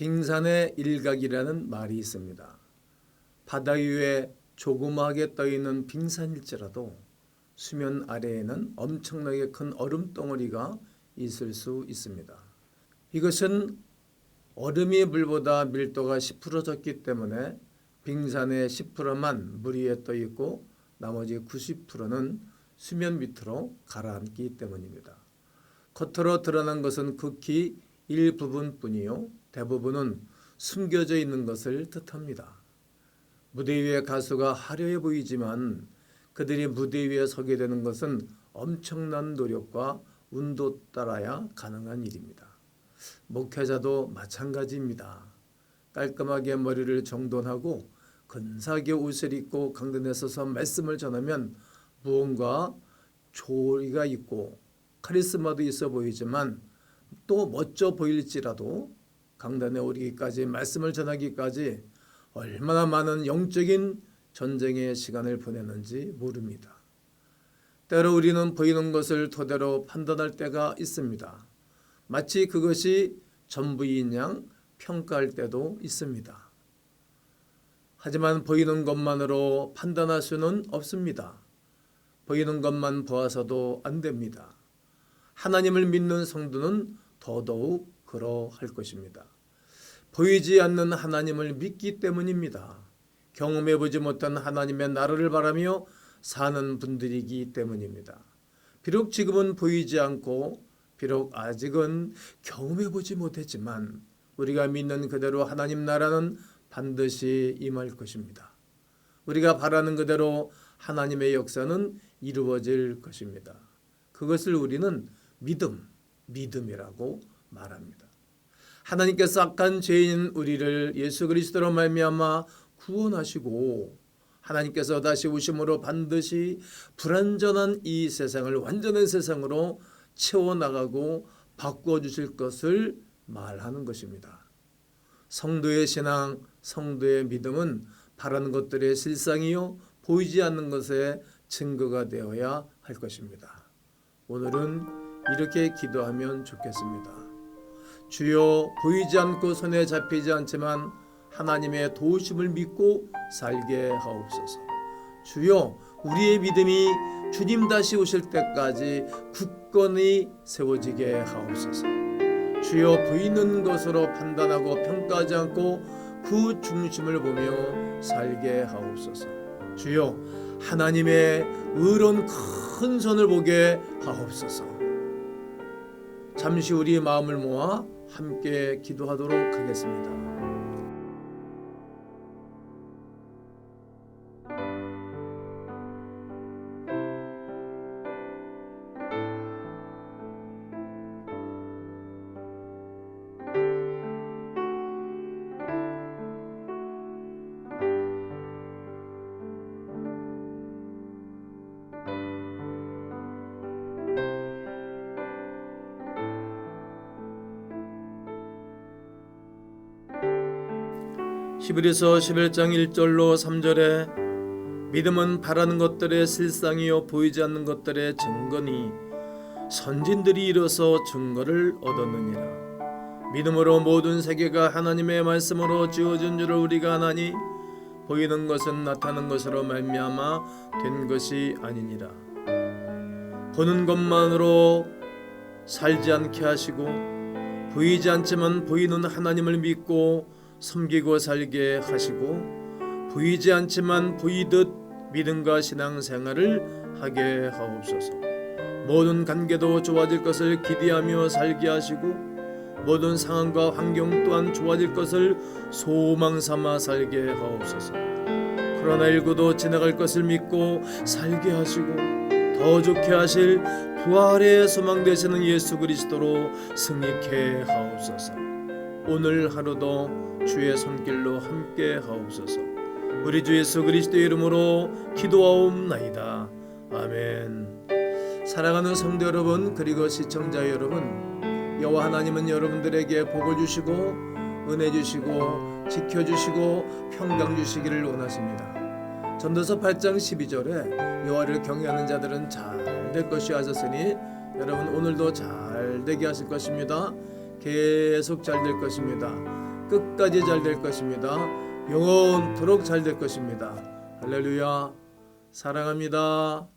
빙산의 일각이라는 말이 있습니다. 바다 위에 조그마하게 떠있는 빙산일지라도 수면 아래에는 엄청나게 큰 얼음 덩어리가 있을 수 있습니다. 이것은 얼음이 물보다 밀도가 10%졌기 때문에 빙산의 10%만 물 위에 떠 있고 나머지 90%는 수면 밑으로 가라앉기 때문입니다. 겉으로 드러난 것은 극히 일부분뿐이요 대부분은 숨겨져 있는 것을 뜻합니다. 무대 위의 가수가 화려해 보이지만 그들이 무대 위에 서게 되는 것은 엄청난 노력과 운도 따라야 가능한 일입니다. 목회자도 마찬가지입니다. 깔끔하게 머리를 정돈하고 근사하게 옷을 입고 강단에 서서 말씀을 전하면 무언가 조리가 있고 카리스마도 있어 보이지만 또 멋져 보일지라도 강단에 오르기까지 말씀을 전하기까지 얼마나 많은 영적인 전쟁의 시간을 보내는지 모릅니다. 때로 우리는 보이는 것을 토대로 판단할 때가 있습니다. 마치 그것이 전부인 양 평가할 때도 있습니다. 하지만 보이는 것만으로 판단할 수는 없습니다. 보이는 것만 보아서도 안 됩니다. 하나님을 믿는 성도는 더더욱 그러할 것입니다. 보이지 않는 하나님을 믿기 때문입니다. 경험해보지 못한 하나님의 나라를 바라며 사는 분들이기 때문입니다. 비록 지금은 보이지 않고 비록 아직은 경험해보지 못했지만 우리가 믿는 그대로 하나님 나라는 반드시 임할 것입니다. 우리가 바라는 그대로 하나님의 역사는 이루어질 것입니다. 그것을 우리는 믿음이라고 말합니다. 하나님께서 악한 죄인 우리를 예수 그리스도로 말미암아 구원하시고 하나님께서 다시 오심으로 반드시 불완전한 이 세상을 완전한 세상으로 채워나가고 바꿔주실 것을 말하는 것입니다. 성도의 신앙, 성도의 믿음은 바라는 것들의 실상이요 보이지 않는 것의 증거가 되어야 할 것입니다. 오늘은 이렇게 기도하면 좋겠습니다. 주여, 보이지 않고 손에 잡히지 않지만 하나님의 도우심을 믿고 살게 하옵소서. 주여, 우리의 믿음이 주님 다시 오실 때까지 굳건히 세워지게 하옵소서. 주여, 보이는 것으로 판단하고 평가하지 않고 그 중심을 보며 살게 하옵소서. 주여, 하나님의 의로운 큰 손을 보게 하옵소서. 잠시 우리 마음을 모아 함께 기도하도록 하겠습니다. 11에서 11장 1절로 3절에 믿음은 바라는 것들의 실상이요 보이지 않는 것들의 증거니 선진들이 이뤄서 증거를 얻었느니라. 믿음으로 모든 세계가 하나님의 말씀으로 지어진 줄을 우리가 아나니 보이는 것은 나타난 것으로 말미암아 된 것이 아니니라. 보는 것만으로 살지 않게 하시고 보이지 않지만 보이는 하나님을 믿고 섬기고 살게 하시고 보이지 않지만 보이듯 믿음과 신앙생활을 하게 하옵소서. 모든 관계도 좋아질 것을 기대하며 살게 하시고 모든 상황과 환경 또한 좋아질 것을 소망 삼아 살게 하옵소서. 코로나19도 지나갈 것을 믿고 살게 하시고 더 좋게 하실 부활의 소망 되시는 예수 그리스도로 승리케 하옵소서. 오늘 하루도 주의 손길로 함께 하옵소서. 우리 주 예수 그리스도의 이름으로 기도하옵나이다. 아멘. 사랑하는 성도 여러분, 그리고 시청자 여러분, 여호와 하나님은 여러분들에게 복을 주시고 은혜 주시고 지켜주시고 평강 주시기를 원하십니다. 전도서 8장 12절에 여호와를 경외하는 자들은 잘 될 것이 하셨으니 여러분 오늘도 잘 되게 하실 것입니다. 계속 잘 될 것입니다. 끝까지 잘 될 것입니다. 영원토록 잘 될 것입니다. 할렐루야. 사랑합니다.